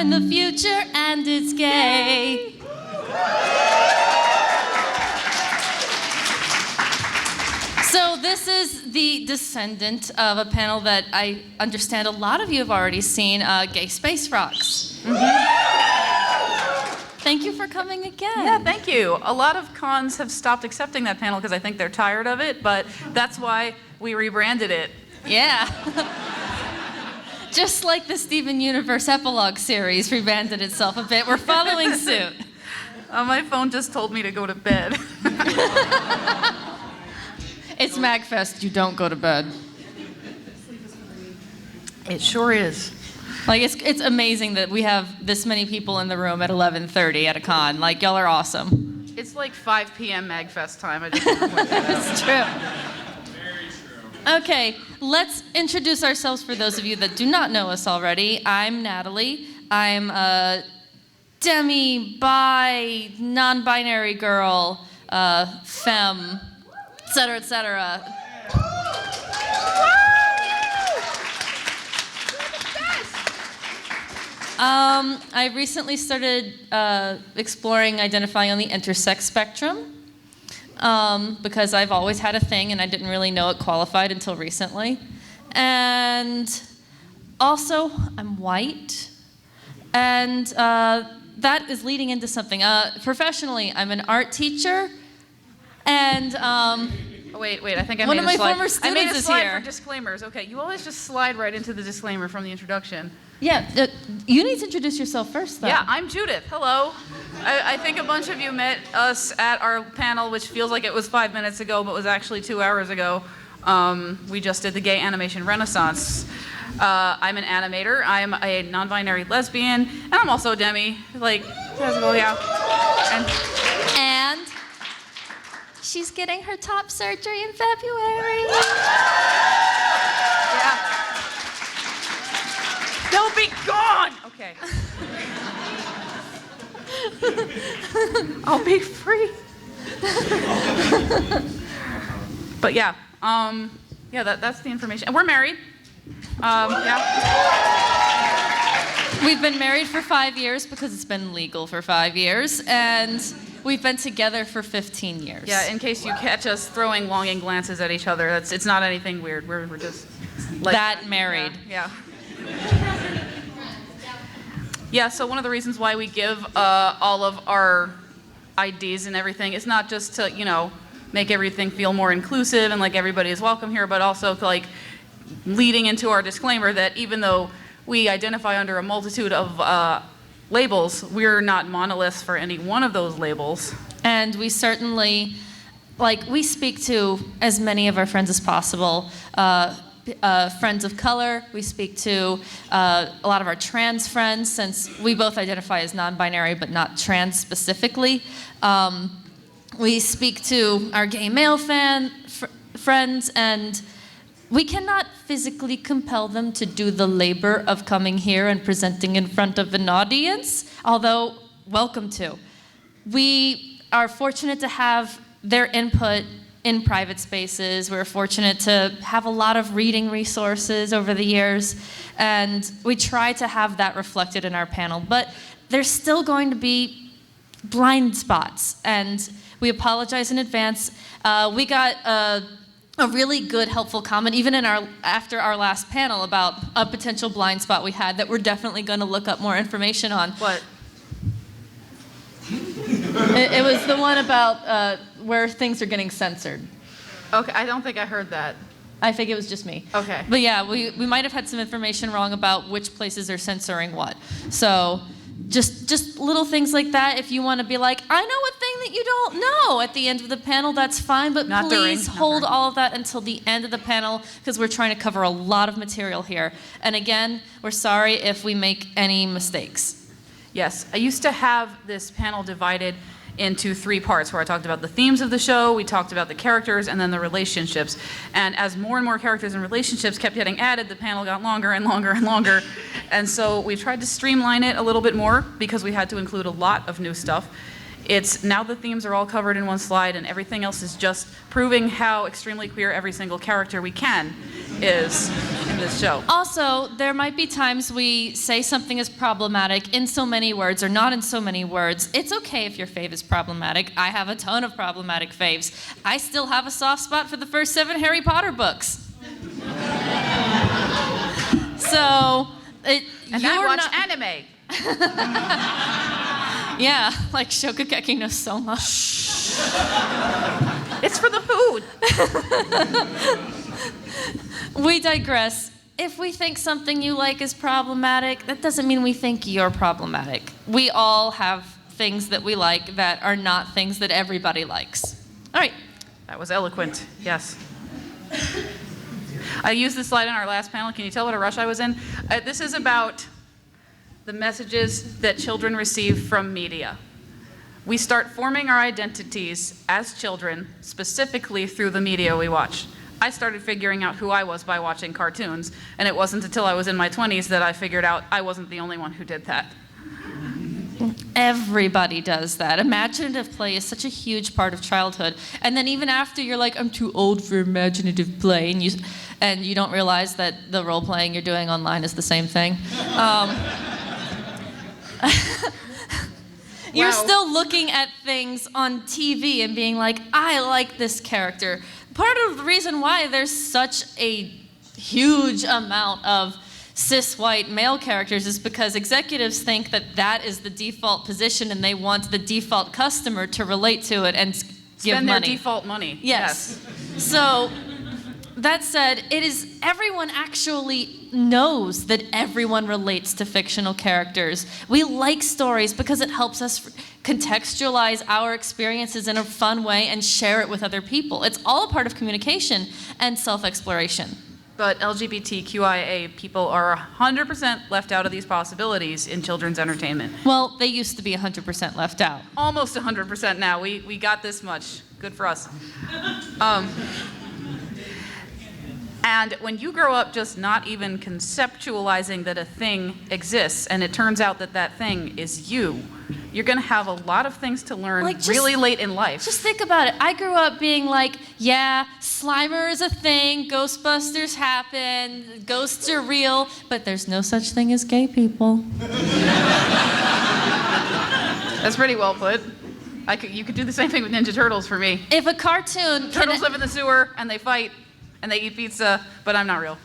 in the future, and it's gay. So this is the descendant of a panel that I understand a lot of you have already seen, Gay Space Rocks. Thank you for coming again. Yeah, thank you. A lot of cons have stopped accepting that panel because I think they're tired of it, but that's why we rebranded it. Yeah. Just like the Steven Universe Epilogue series rebranded itself a bit, we're following suit. My phone just told me to go to bed. It's MAGFest, you don't go to bed. It sure is. Like, it's amazing that we have this many people in the room at 11:30 at a con. Like, y'all are awesome. It's like 5 p.m. MAGFest time. I just want to point that out. It's true. Very true. Okay, let's introduce ourselves for those of you that do not know us already. I'm Natalie. I'm a demi, bi, non-binary girl, femme, etc., etc. I recently started exploring identifying on the intersex spectrum because I've always had a thing and I didn't really know it qualified until recently. And also, I'm white. And that is leading into something. Professionally, I'm an art teacher. And wait, I think I one made of my a slide. former students is here. I made a slide for disclaimers. Okay, you always just slide right into the disclaimer from the introduction. Yeah, you need to introduce yourself first, though. Yeah, I'm Judith. Hello. I think a bunch of you met us at our panel, which feels like it was 5 minutes ago, but was actually 2 hours ago. We just did the Gay Animation Renaissance. I'm an animator. I'm a non-binary lesbian, and I'm also a demi. Like, yeah. And she's getting her top surgery in February. Yeah. They'll be gone! Okay. I'll be free. But yeah, that's the information. And we're married. Yeah. We've been married for 5 years because it's been legal for 5 years, and we've been together for 15 years. Yeah, in case you catch us throwing longing glances at each other, it's not anything weird. We're just like that married. Yeah. Yeah, so one of the reasons why we give all of our IDs and everything is not just to, make everything feel more inclusive and like everybody is welcome here, but also to, like, leading into our disclaimer that even though we identify under a multitude of labels, we're not monoliths for any one of those labels. And we certainly, we speak to as many of our friends as possible. Friends of color, we speak to a lot of our trans friends, since we both identify as non-binary but not trans specifically. We speak to our gay male friends, and we cannot physically compel them to do the labor of coming here and presenting in front of an audience, although welcome to. We are fortunate to have their input in private spaces. We're fortunate to have a lot of reading resources over the years, and we try to have that reflected in our panel, but there's still going to be blind spots, and we apologize in advance. We got a really good, helpful comment, even after our last panel, about a potential blind spot we had that we're definitely going to look up more information on. What? It was the one about where things are getting censored. Okay, I don't think I heard that. I think it was just me. Okay. But yeah, we might have had some information wrong about which places are censoring what. So just little things like that. If you want to be like, I know a thing that you don't know at the end of the panel, that's fine. But please hold all of that until the end of the panel, because we're trying to cover a lot of material here. And again, we're sorry if we make any mistakes. Yes, I used to have this panel divided into 3 parts where I talked about the themes of the show, we talked about the characters, and then the relationships. And as more and more characters and relationships kept getting added, the panel got longer and longer and longer. And so we tried to streamline it a little bit more because we had to include a lot of new stuff. It's now the themes are all covered in one slide, and everything else is just proving how extremely queer every single character we can is. this show. Also, there might be times we say something is problematic in so many words or not in so many words. It's okay if your fave is problematic. I have a ton of problematic faves. I still have a soft spot for the first 7 Harry Potter books. So, and I watch anime. Yeah, like Shokugeki no Soma. It's for the food. We digress. If we think something you like is problematic, that doesn't mean we think you're problematic. We all have things that we like that are not things that everybody likes. All right. That was eloquent, yes. I used this slide in our last panel. Can you tell what a rush I was in? This is about the messages that children receive from media. We start forming our identities as children, specifically through the media we watch. I started figuring out who I was by watching cartoons, and it wasn't until I was in my 20s that I figured out I wasn't the only one who did that. Everybody does that. Imaginative play is such a huge part of childhood. And then even after you're like, I'm too old for imaginative play, and you don't realize that the role playing you're doing online is the same thing. You're still looking at things on TV and being like, I like this character. Part of the reason why there's such a huge amount of cis white male characters is because executives think that that is the default position and they want the default customer to relate to it and give Spend money. their default money. Yes. So that said, everyone actually knows that everyone relates to fictional characters. We like stories because it helps us contextualize our experiences in a fun way and share it with other people. It's all a part of communication and self-exploration. But LGBTQIA people are 100% left out of these possibilities in children's entertainment. Well, they used to be 100% left out. Almost 100% now. We got this much. Good for us. And when you grow up just not even conceptualizing that a thing exists, and it turns out that that thing is you, you're going to have a lot of things to learn really late in life. Just think about it. I grew up being like, yeah, Slimer is a thing, Ghostbusters happen, ghosts are real, but there's no such thing as gay people. That's pretty well put. You could do the same thing with Ninja Turtles for me. If a cartoon... Turtles live in the sewer, and they fight, and they eat pizza, but I'm not real.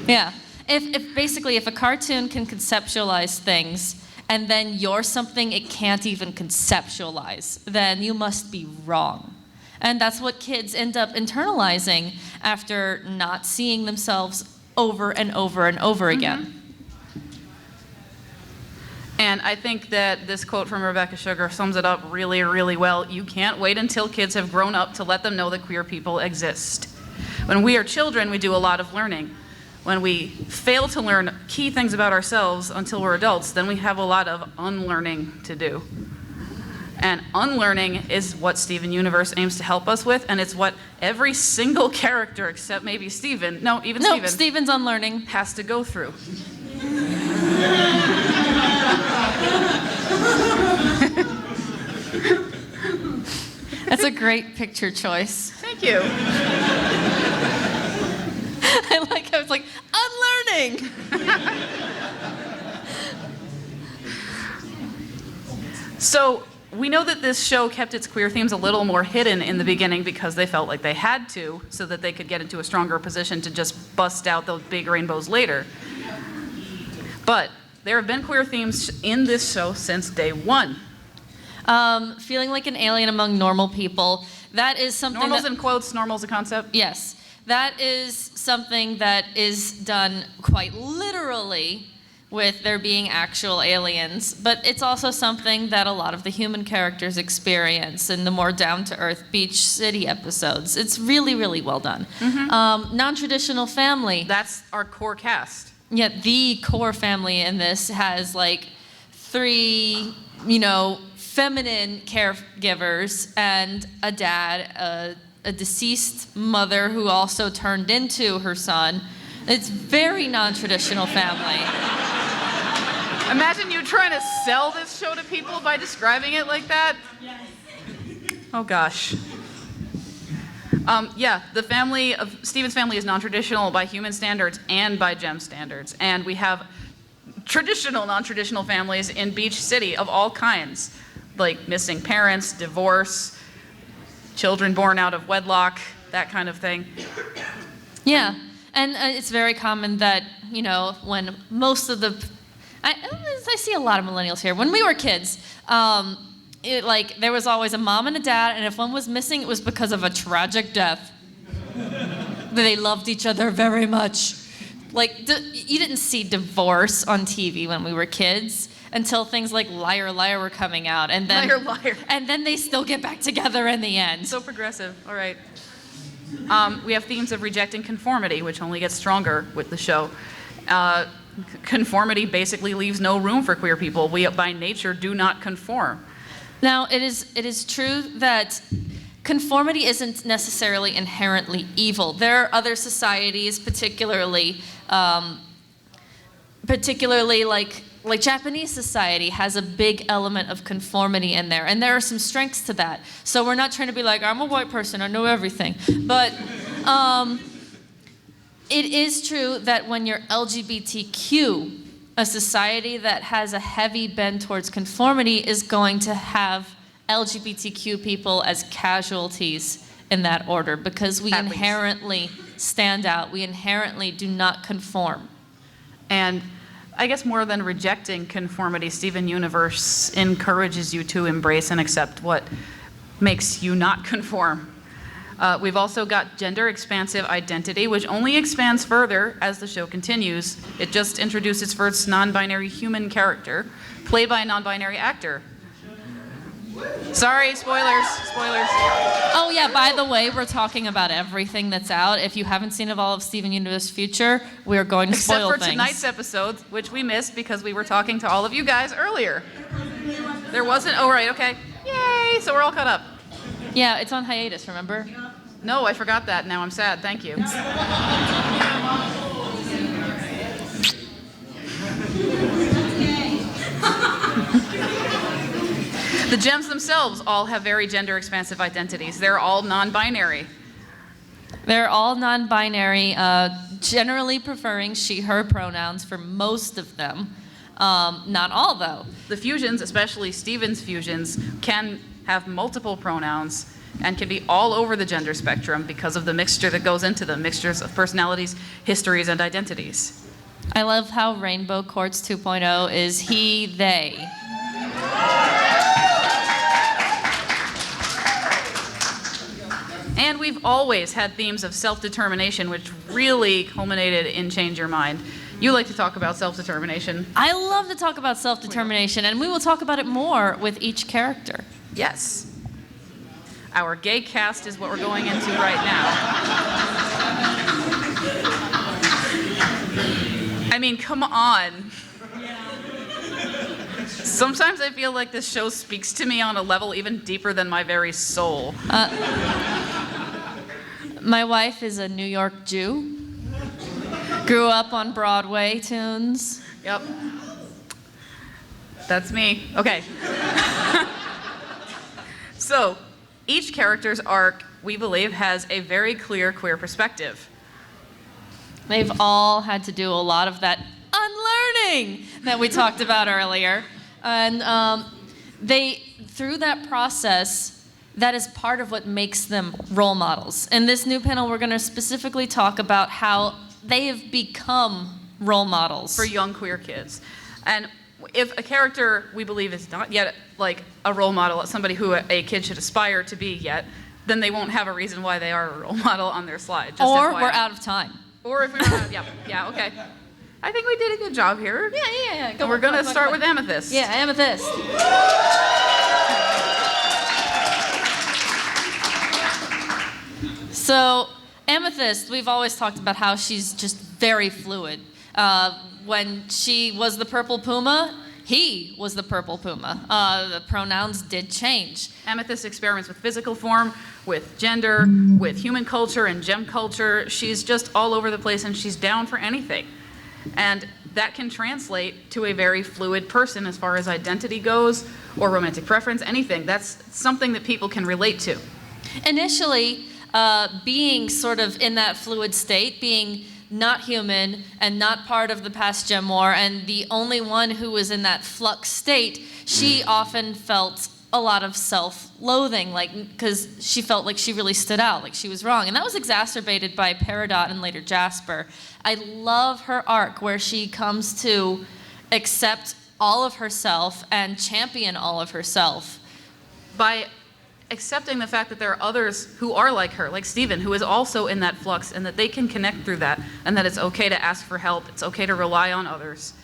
Yeah. If a cartoon can conceptualize things, and then you're something it can't even conceptualize, then you must be wrong. And that's what kids end up internalizing after not seeing themselves over and over and over again. And I think that this quote from Rebecca Sugar sums it up really, really well. You can't wait until kids have grown up to let them know that queer people exist. When we are children, we do a lot of learning. When we fail to learn key things about ourselves until we're adults, then we have a lot of unlearning to do. And unlearning is what Steven Universe aims to help us with, and it's what every single character, except maybe Steven, Steven's unlearning, has to go through. That's a great picture choice. Thank you. I was like, unlearning! So, we know that this show kept its queer themes a little more hidden in the beginning because they felt like they had to, so that they could get into a stronger position to just bust out those big rainbows later. But there have been queer themes in this show since day one. Feeling like an alien among normal people. That is something Normal's in quotes, normal's a concept. Yes. That is something that is done quite literally with there being actual aliens, but it's also something that a lot of the human characters experience in the more down-to-earth Beach City episodes. It's really, really well done. Non-traditional family. That's our core cast. Yeah, the core family in this has like 3, feminine caregivers and a dad, a deceased mother who also turned into her son. It's very non-traditional family. Imagine you trying to sell this show to people by describing it like that. Oh gosh. Yeah, the family of Stephen's family is non-traditional by human standards and by gem standards. And we have traditional, non-traditional families in Beach City of all kinds, like missing parents, divorce, children born out of wedlock, that kind of thing. Yeah, and it's very common that, you know, when most of the, I see a lot of millennials here. When we were kids, there was always a mom and a dad, and if one was missing, it was because of a tragic death. They loved each other very much. Like, you didn't see divorce on TV when we were kids until things like Liar, Liar were coming out, and then Liar, Liar. And then they still get back together in the end. So progressive. All right. We have themes of rejecting conformity, which only gets stronger with the show. Conformity basically leaves no room for queer people. We, by nature, do not conform. Now, it is true that conformity isn't necessarily inherently evil. There are other societies, particularly like Japanese society has a big element of conformity in there, and there are some strengths to that. So we're not trying to be like, I'm a white person, I know everything. But it is true that when you're LGBTQ, a society that has a heavy bend towards conformity is going to have LGBTQ people as casualties in that order, because we inherently stand out. We inherently do not conform. And I guess more than rejecting conformity, Steven Universe encourages you to embrace and accept what makes you not conform. We've also got gender expansive identity, which only expands further as the show continues. It just introduced its first non-binary human character, played by a non-binary actor. Sorry, spoilers. Oh yeah, by the way, we're talking about everything that's out. If you haven't seen all of Steven Universe's future, we're going to spoil things. Except for tonight's episode, which we missed because we were talking to all of you guys earlier. There wasn't, oh right, okay. Yay, so we're all caught up. Yeah, it's on hiatus, remember? No, I forgot that. Now I'm sad. Thank you. The gems themselves all have very gender-expansive identities. They're all non-binary. They're all non-binary, generally preferring she, her pronouns for most of them. Not all, though. The fusions, especially Steven's fusions, can have multiple pronouns and can be all over the gender spectrum because of the mixture that goes into them, mixtures of personalities, histories, and identities. I love how Rainbow Quartz 2.0 is he, they. And we've always had themes of self-determination, which really culminated in Change Your Mind. You like to talk about self-determination. I love to talk about self-determination, and we will talk about it more with each character. Yes. Our gay cast is what we're going into right now. I mean, come on. Sometimes I feel like this show speaks to me on a level even deeper than my very soul. My wife is a New York Jew. Grew up on Broadway tunes. Yep. That's me. Okay. So, each character's arc, we believe, has a very clear queer perspective. They've all had to do a lot of that unlearning that we talked about earlier. And through that process, that is part of what makes them role models. In this new panel, we're going to specifically talk about how they have become role models. For young queer kids. And if a character we believe is not yet like a role model, somebody who a kid should aspire to be yet, then they won't have a reason why they are a role model on their slide. Just or FYI. We're out of time. Or if we're not, yeah, okay. I think we did a good job here. Yeah. And we're going to start with Amethyst. Yeah, Amethyst. So, Amethyst, we've always talked about how she's just very fluid. When she was the purple puma, he was the purple puma. The pronouns did change. Amethyst experiments with physical form, with gender, with human culture and gem culture. She's just all over the place, and she's down for anything. And that can translate to a very fluid person as far as identity goes, or romantic preference, anything. That's something that people can relate to. Initially, being sort of in that fluid state, being not human and not part of the past Gem War, and the only one who was in that flux state, she often felt a lot of self-loathing, like, because she felt like she really stood out, like she was wrong. And that was exacerbated by Peridot and later Jasper. I love her arc where she comes to accept all of herself and champion all of herself. By accepting the fact that there are others who are like her, like Steven, who is also in that flux, and that they can connect through that, and that it's okay to ask for help, it's okay to rely on others.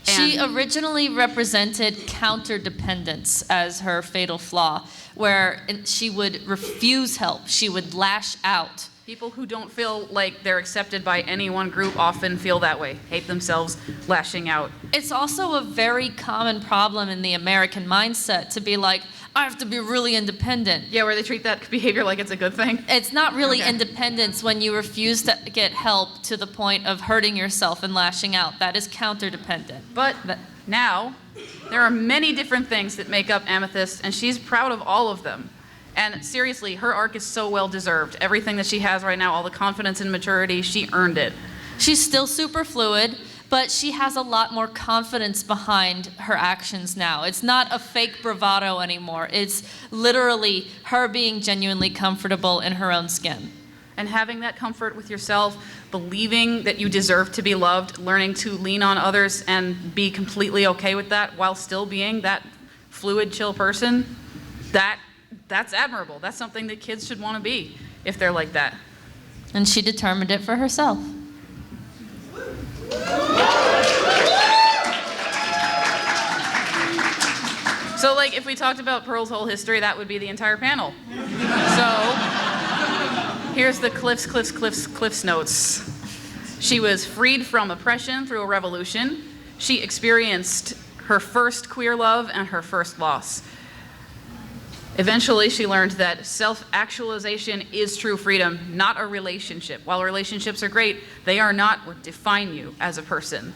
She originally represented counterdependence as her fatal flaw, where she would refuse help, she would lash out. People who don't feel like they're accepted by any one group often feel that way, hate themselves, lashing out. It's also a very common problem in the American mindset to be like, I have to be really independent. Yeah, where they treat that behavior like it's a good thing. It's not really independence when you refuse to get help to the point of hurting yourself and lashing out. That is counterdependent. But now, there are many different things that make up Amethyst, and she's proud of all of them. And seriously, her arc is so well deserved. Everything that she has right now, all the confidence and maturity, she earned it. She's still super fluid, but she has a lot more confidence behind her actions now. It's not a fake bravado anymore. It's literally her being genuinely comfortable in her own skin. And having that comfort with yourself, believing that you deserve to be loved, learning to lean on others and be completely okay with that while still being that fluid, chill person, that's admirable. That's something that kids should want to be if they're like that. And she determined it for herself. So, like, if we talked about Pearl's whole history, that would be the entire panel. So, here's the Cliff's notes. She was freed from oppression through a revolution. She experienced her first queer love and her first loss. Eventually, she learned that self-actualization is true freedom, not a relationship. While relationships are great, they are not what define you as a person.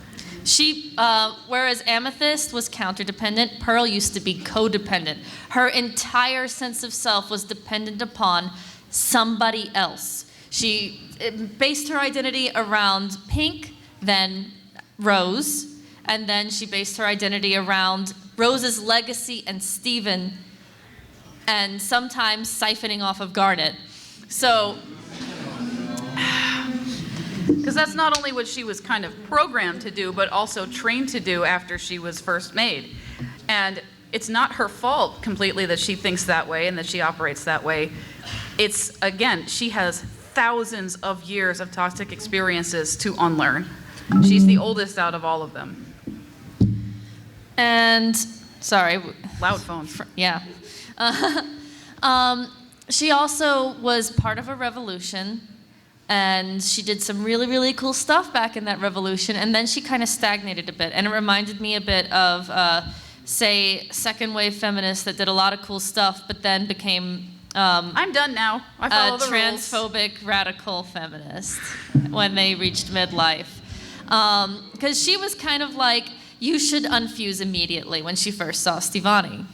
Whereas Amethyst was counterdependent, Pearl used to be codependent. Her entire sense of self was dependent upon somebody else. She based her identity around Pink, then Rose, and then she based her identity around Rose's legacy and Steven, and sometimes siphoning off of Garnet. So, because that's not only what she was kind of programmed to do, but also trained to do after she was first made. And it's not her fault completely that she thinks that way and that she operates that way. It's, again, she has thousands of years of toxic experiences to unlearn. She's the oldest out of all of them. And, sorry. Loud phone. Yeah. She also was part of a revolution, and she did some really, really cool stuff back in that revolution, and then she kind of stagnated a bit. And it reminded me a bit of, say, second wave feminists that did a lot of cool stuff, but then became I'm done now. I follow the transphobic rules. radical feminist when they reached midlife. Because she was kind of like, you should unfuse immediately when she first saw Stevani.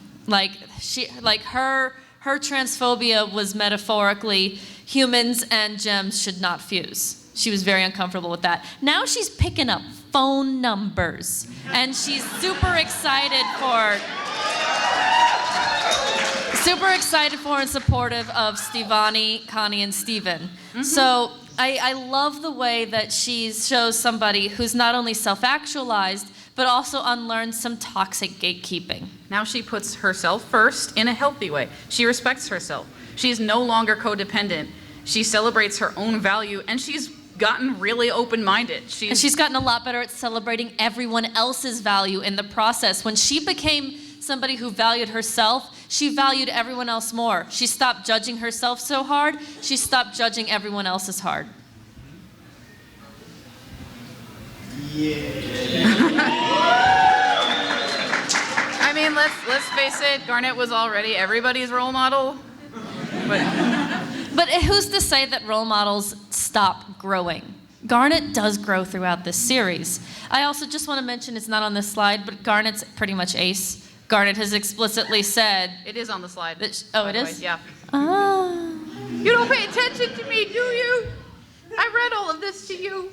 Her transphobia was metaphorically humans and gems should not fuse. She was very uncomfortable with that. Now she's picking up phone numbers, and she's super excited for and supportive of Stevani, Connie, and Steven. Mm-hmm. So I love the way that she shows somebody who's not only self-actualized, but also unlearned some toxic gatekeeping. Now she puts herself first in a healthy way. She respects herself. She's no longer codependent. She celebrates her own value, and she's gotten really open-minded. And she's gotten a lot better at celebrating everyone else's value in the process. When she became somebody who valued herself, she valued everyone else more. She stopped judging herself so hard. She stopped judging everyone else as hard. I mean, let's face it, Garnet was already everybody's role model. But who's to say that role models stop growing? Garnet does grow throughout this series. I also just want to mention, it's not on this slide, but Garnet's pretty much ace. Garnet has explicitly said... It is on the slide. That it is? Yeah. Ah. You don't pay attention to me, do you? I read all of this to you.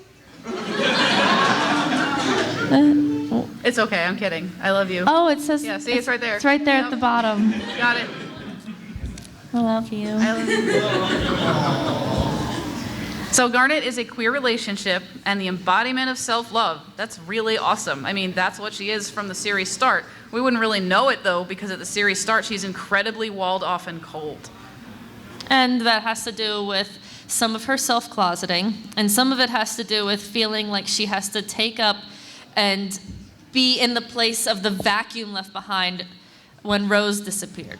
It's okay, I'm kidding. I love you. Oh, it says... Yeah, see, it's right there. It's right there Yep. at the bottom. Got it. I love you. I love you. So Garnet is a queer relationship and the embodiment of self-love. That's really awesome. I mean, that's what she is from the series start. We wouldn't really know it, though, because at the series start, she's incredibly walled off and cold. And that has to do with some of her self-closeting, and some of it has to do with feeling like she has to take up and be in the place of the vacuum left behind when Rose disappeared.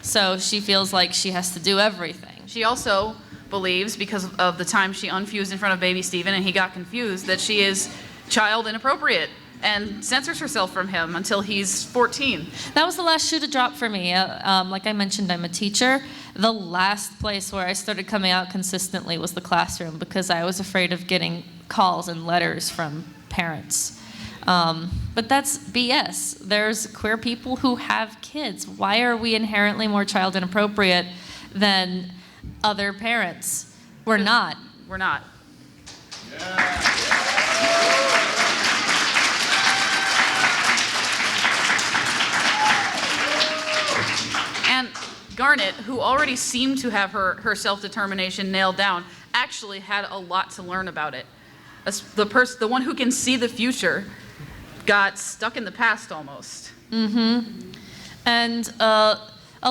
So she feels like she has to do everything. She also believes, because of the time she unfused in front of baby Steven and he got confused, that she is child inappropriate and censors herself from him until he's 14. That was the last shoe to drop for me. Like I mentioned, I'm a teacher. The last place where I started coming out consistently was the classroom because I was afraid of getting calls and letters from parents. But that's BS. There's queer people who have kids. Why are we inherently more child inappropriate than other parents? We're not. We're not. And Garnet, who already seemed to have her self-determination nailed down, actually had a lot to learn about it. The one who can see the future got stuck in the past almost. Mm-hmm. And a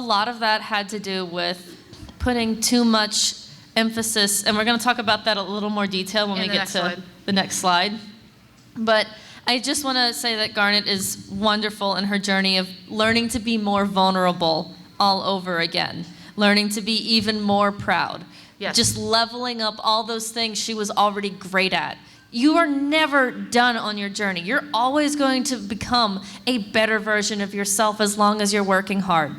lot of that had to do with putting too much emphasis, and we're going to talk about that in a little more detail when we get to the next slide. But I just want to say that Garnet is wonderful in her journey of learning to be more vulnerable all over again, learning to be even more proud, just leveling up all those things she was already great at. You are never done on your journey. You're always going to become a better version of yourself as long as you're working hard.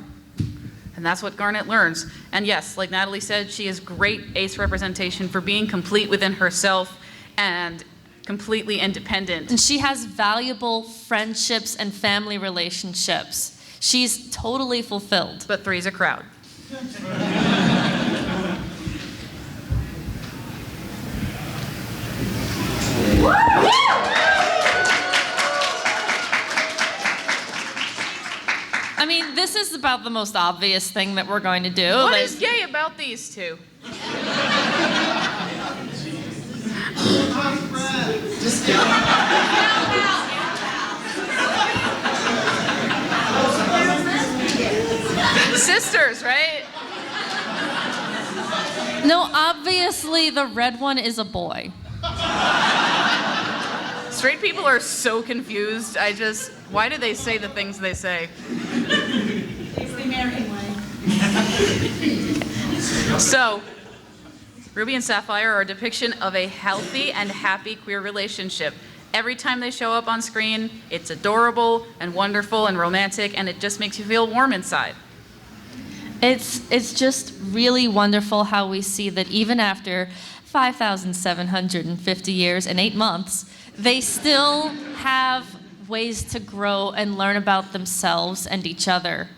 And that's what Garnet learns. And yes, like Natalie said, she is great ace representation for being complete within herself and completely independent. And she has valuable friendships and family relationships. She's totally fulfilled. But three's a crowd. I mean, this is about the most obvious thing that we're going to do. What is gay about these two? Sisters, right? No, obviously the red one is a boy. Straight people are so confused. Why do they say the things they say? It's the American way. So, Ruby and Sapphire are a depiction of a healthy and happy queer relationship. Every time they show up on screen, it's adorable and wonderful and romantic, and it just makes you feel warm inside. It's just really wonderful how we see that even after 5,750 years and 8 months, they still have ways to grow and learn about themselves and each other.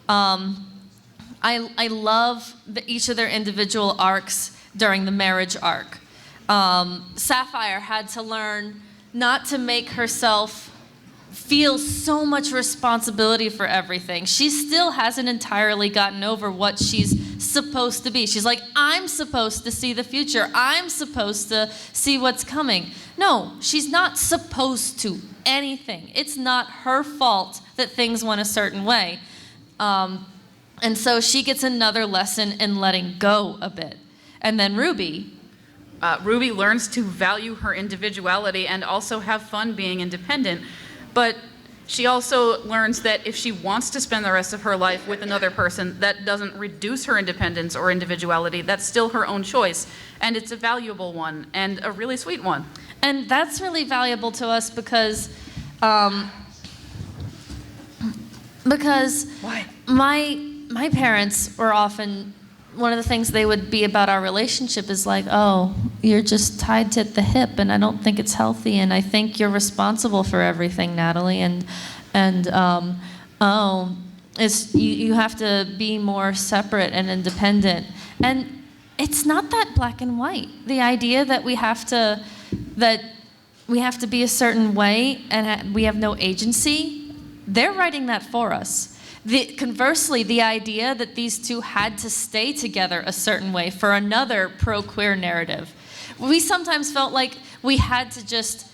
I love each of their individual arcs during the marriage arc. Sapphire had to learn not to make herself feel so much responsibility for everything. She still hasn't entirely gotten over what she's supposed to be. She's like, I'm supposed to see the future. I'm supposed to see what's coming. No, she's not supposed to anything. It's not her fault that things went a certain way. And so she gets another lesson in letting go a bit. And then Ruby. Ruby learns to value her individuality and also have fun being independent. But she also learns that if she wants to spend the rest of her life with another person, that doesn't reduce her independence or individuality. That's still her own choice. And it's a valuable one and a really sweet one. And that's really valuable to us because Why? My parents were often, one of the things they would be about our relationship is like, oh, you're just tied to the hip and I don't think it's healthy and I think you're responsible for everything, Natalie, and you have to be more separate and independent. And it's not that black and white. The idea that we have to be a certain way and we have no agency, they're writing that for us. Conversely, the idea that these two had to stay together a certain way for another pro-queer narrative. We sometimes felt like we had to just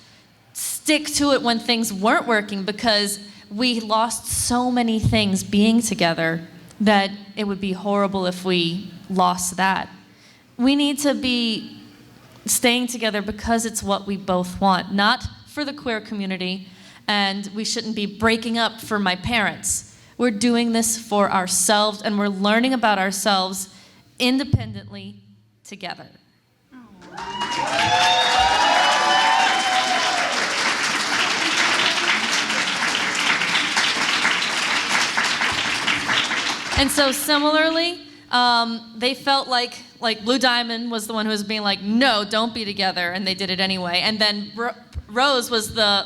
stick to it when things weren't working because we lost so many things being together that it would be horrible if we lost that. We need to be staying together because it's what we both want, not for the queer community, and we shouldn't be breaking up for my parents. We're doing this for ourselves, and we're learning about ourselves independently together. And so similarly, they felt like Blue Diamond was the one who was being like, no, don't be together, and they did it anyway. And then Rose was the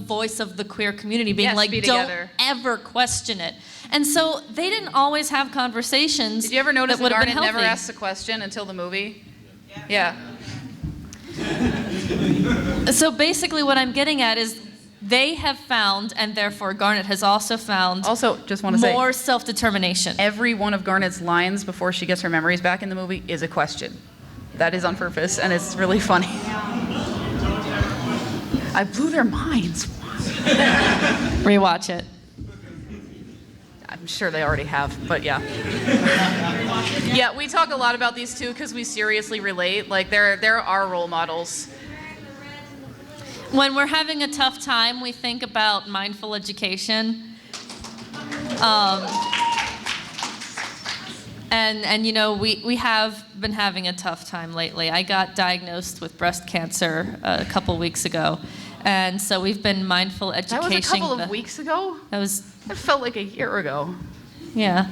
voice of the queer community, being Yes, like, be don't together. ever question it. And so they didn't always have conversations. Did you ever notice that that would have been Garnet never healthy. asks a question until the movie? Yeah. So basically what I'm getting at is they have found, and therefore Garnet has also found, Also, just want to say, more self-determination. every one of Garnet's lines before she gets her memories back in the movie is a question. That is on purpose, and it's really funny. I blew their minds. Rewatch it. I'm sure they already have, but yeah. Yeah, we talk a lot about these two because we seriously relate. Like, they're our role models. When we're having a tough time, we think about mindful education. And you know, we have been having a tough time lately. I got diagnosed with breast cancer a couple weeks ago. And so we've been mindful education. That was a couple of weeks ago? That felt like a year ago. Yeah.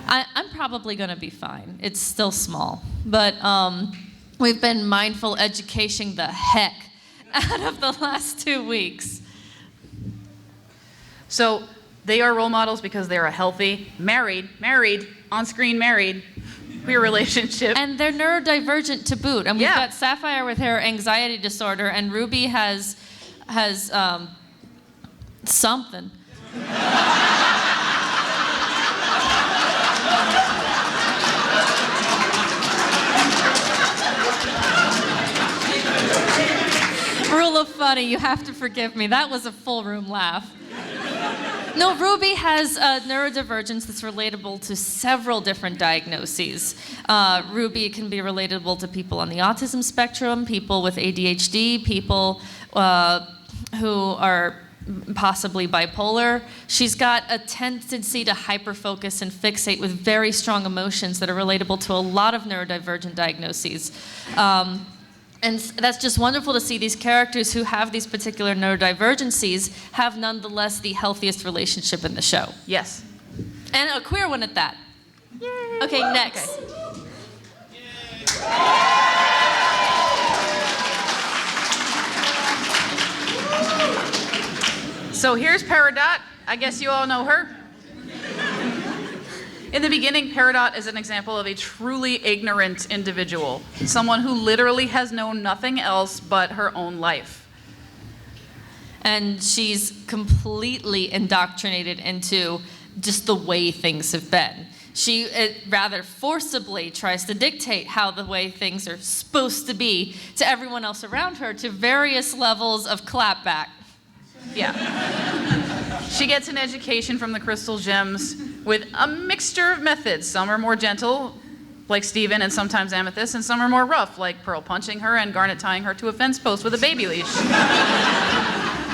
I'm probably going to be fine. It's still small. But we've been mindful educating the heck out of the last 2 weeks. So they are role models because they're a healthy, married, on-screen married, queer relationship. And they're neurodivergent to boot. And we've Yeah. got Sapphire with her anxiety disorder, and Ruby has something. Rule of funny, you have to forgive me. That was a full room laugh. No, Ruby has neurodivergence that's relatable to several different diagnoses. Ruby can be relatable to people on the autism spectrum, people with ADHD, people who are possibly bipolar. She's got a tendency to hyperfocus and fixate with very strong emotions that are relatable to a lot of neurodivergent diagnoses. And that's just wonderful to see these characters who have these particular neurodivergencies have nonetheless the healthiest relationship in the show. Yes. And a queer one at that. Yay. Okay, next. So here's Peridot. I guess you all know her. In the beginning, Peridot is an example of a truly ignorant individual, someone who literally has known nothing else but her own life. And she's completely indoctrinated into just the way things have been. She rather forcibly tries to dictate how the way things are supposed to be to everyone else around her to various levels of clapback. Yeah. She gets an education from the crystal gems with a mixture of methods. Some are more gentle, like Steven and sometimes Amethyst, and some are more rough, like Pearl punching her and Garnet tying her to a fence post with a baby leash.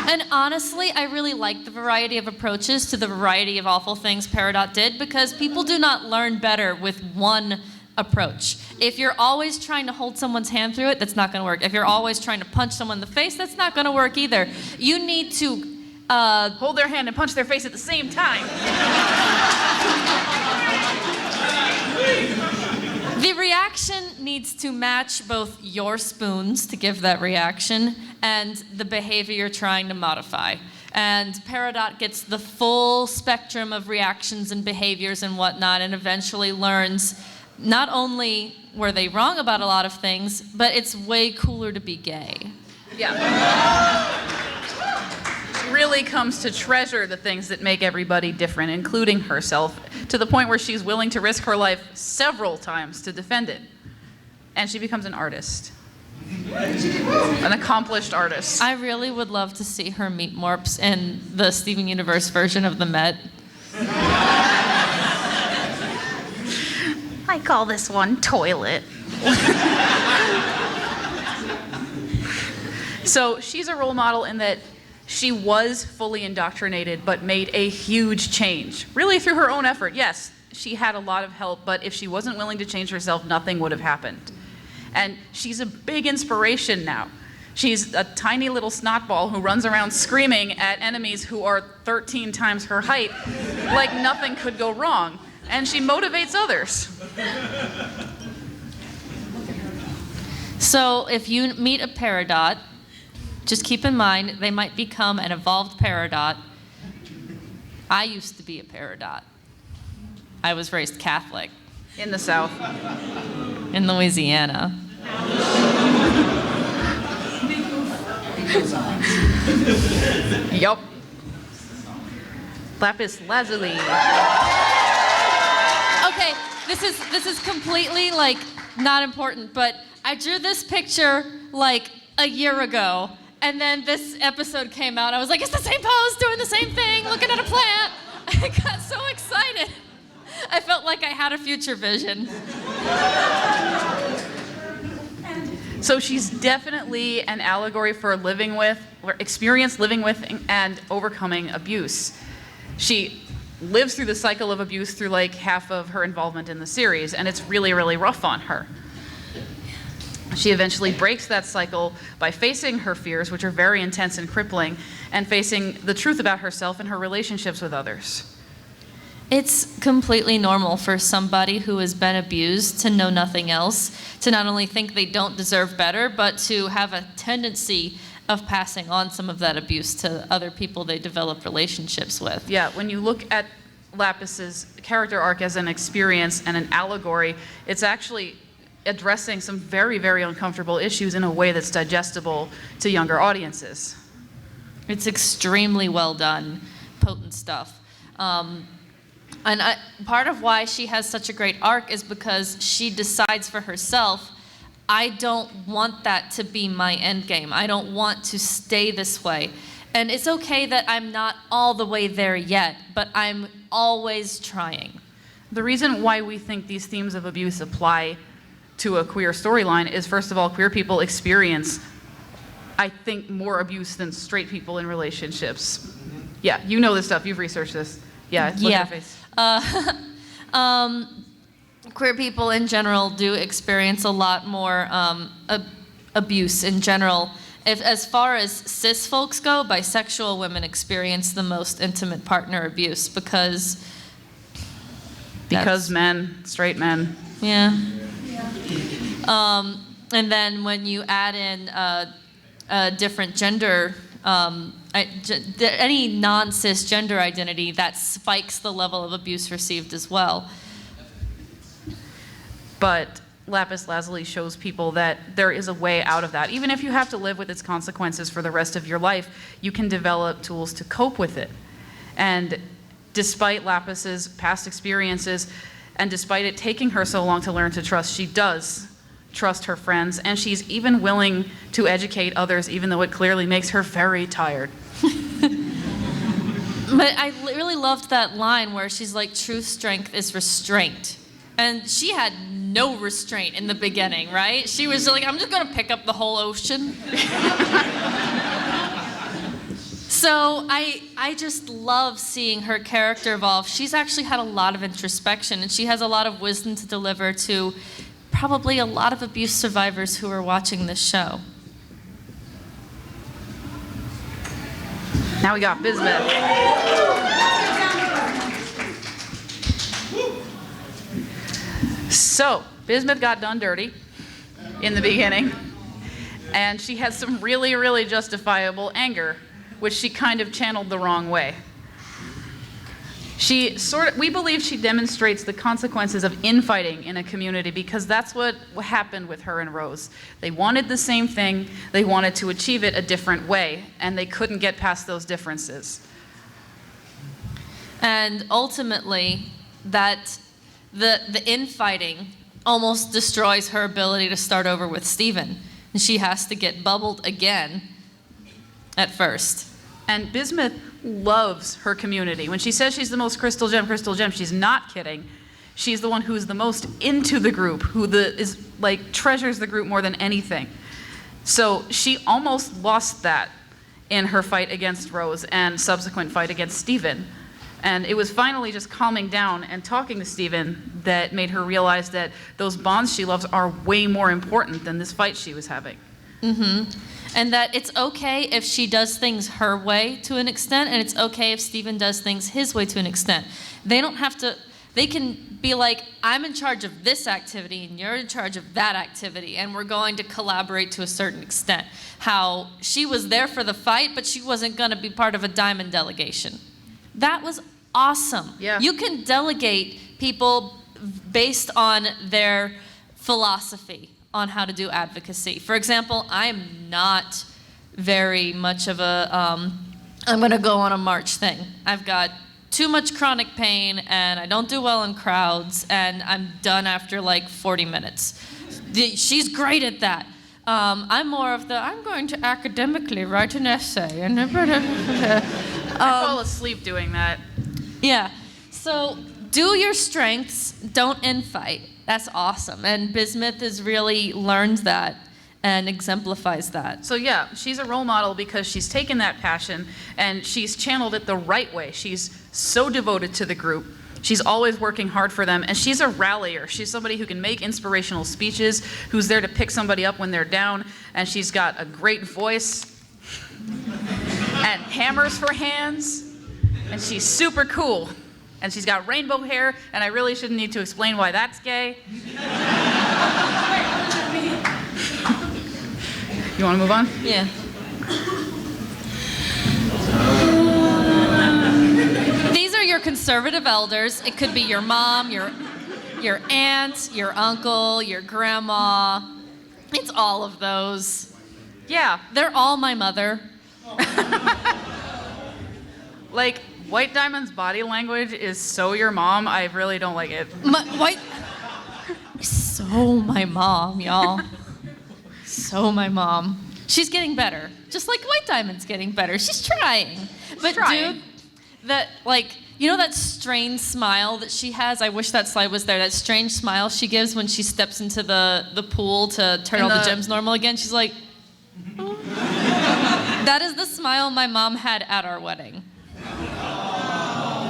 And honestly, I really like the variety of approaches to the variety of awful things Peridot did, because people do not learn better with one approach. If you're always trying to hold someone's hand through it, that's not going to work. If you're always trying to punch someone in the face, that's not going to work either. You need to hold their hand and punch their face at the same time. The reaction needs to match both your spoons to give that reaction and the behavior you're trying to modify. And Peridot gets the full spectrum of reactions and behaviors and whatnot, and eventually learns not only were they wrong about a lot of things, but it's way cooler to be gay. Yeah. She really comes to treasure the things that make everybody different, including herself, to the point where she's willing to risk her life several times to defend it. And she becomes an artist. An accomplished artist. I really would love to see her meet Morps in the Steven Universe version of the Met. I call this one toilet. So she's a role model in that she was fully indoctrinated, but made a huge change, really through her own effort. Yes, she had a lot of help, but if she wasn't willing to change herself, nothing would have happened. And she's a big inspiration now. She's a tiny little snotball who runs around screaming at enemies who are 13 times her height, like nothing could go wrong. And she motivates others. So if you meet a Peridot, just keep in mind they might become an evolved Peridot. I used to be a Peridot. I was raised Catholic. In the South. In Louisiana. Yup. Lapis lazuli. Okay, this is completely like not important, but I drew this picture like a year ago, and then this episode came out. I was like, it's the same pose, doing the same thing, looking at a plant. I got so excited. I felt like I had a future vision. So she's definitely an allegory for living with, or experience living with and overcoming abuse. She lives through the cycle of abuse through like half of her involvement in the series, and it's really, really rough on her. She eventually breaks that cycle by facing her fears, which are very intense and crippling, and facing the truth about herself and her relationships with others. It's completely normal for somebody who has been abused to know nothing else, to not only think they don't deserve better, but to have a tendency of passing on some of that abuse to other people they develop relationships with. Yeah, when you look at Lapis's character arc as an experience and an allegory, it's actually addressing some very, very uncomfortable issues in a way that's digestible to younger audiences. It's extremely well done, potent stuff. Part of why she has such a great arc is because she decides for herself, I don't want that to be my end game. I don't want to stay this way. And it's okay that I'm not all the way there yet, but I'm always trying. The reason why we think these themes of abuse apply to a queer storyline is, first of all, queer people experience, I think, more abuse than straight people in relationships. Yeah, you know this stuff. You've researched this. Yeah, look at your face. Queer people in general do experience a lot more abuse in general. As far as cis folks go, bisexual women experience the most intimate partner abuse because men, straight men. Yeah. And then when you add in a different gender, any non-cisgender identity, that spikes the level of abuse received as well. But Lapis Lazuli shows people that there is a way out of that. Even if you have to live with its consequences for the rest of your life, you can develop tools to cope with it. And despite Lapis's past experiences, and despite it taking her so long to learn to trust, she does trust her friends, and she's even willing to educate others, even though it clearly makes her very tired. But I really loved that line where she's like, true strength is restraint. And she had no restraint in the beginning, right? She was like, I'm just gonna pick up the whole ocean. So I just love seeing her character evolve. She's actually had a lot of introspection, and she has a lot of wisdom to deliver to probably a lot of abuse survivors who are watching this show. Now we got Bismuth. So, Bismuth got done dirty in the beginning, and she had some really, really justifiable anger, which she kind of channeled the wrong way. We believe she demonstrates the consequences of infighting in a community, because that's what happened with her and Rose. They wanted the same thing, they wanted to achieve it a different way, and they couldn't get past those differences. And ultimately, that the infighting almost destroys her ability to start over with Stephen. And she has to get bubbled again at first. And Bismuth loves her community. When she says she's the most crystal gem, she's not kidding. She's the one who's the most into the group, treasures the group more than anything. So she almost lost that in her fight against Rose and subsequent fight against Stephen. And it was finally just calming down and talking to Stephen that made her realize that those bonds she loves are way more important than this fight she was having. Mm-hmm. And that it's okay if she does things her way to an extent, and it's okay if Stephen does things his way to an extent. They don't have to, they can be like, I'm in charge of this activity and you're in charge of that activity, and we're going to collaborate to a certain extent. How she was there for the fight, but she wasn't going to be part of a diamond delegation. That was awesome. Yeah. You can delegate people based on their philosophy on how to do advocacy. For example, I'm not very much of a, I'm going to go on a march thing. I've got too much chronic pain, and I don't do well in crowds, and I'm done after like 40 minutes. She's great at that. I'm more of the, I'm going to academically write an essay. And I fall asleep doing that. Yeah. So do your strengths, don't infight. That's awesome. And Bismuth has really learned that and exemplifies that. So yeah, she's a role model because she's taken that passion and she's channeled it the right way. She's so devoted to the group. She's always working hard for them, and she's a rallier. She's somebody who can make inspirational speeches, who's there to pick somebody up when they're down, and she's got a great voice and hammers for hands, and she's super cool. And she's got rainbow hair, and I really shouldn't need to explain why that's gay. You want to move on? Yeah. These are your conservative elders. It could be your mom, your aunt, your uncle, your grandma. It's all of those. Yeah. They're all my mother. Like, White Diamond's body language is so your mom. I really don't like it. So my mom, y'all. So my mom. She's getting better. Just like White Diamond's getting better. She's trying. But dude, that, like, you know that strange smile that she has? I wish that slide was there. That strange smile she gives when she steps into the pool to turn all the gems normal again. She's like, oh. That is the smile my mom had at our wedding.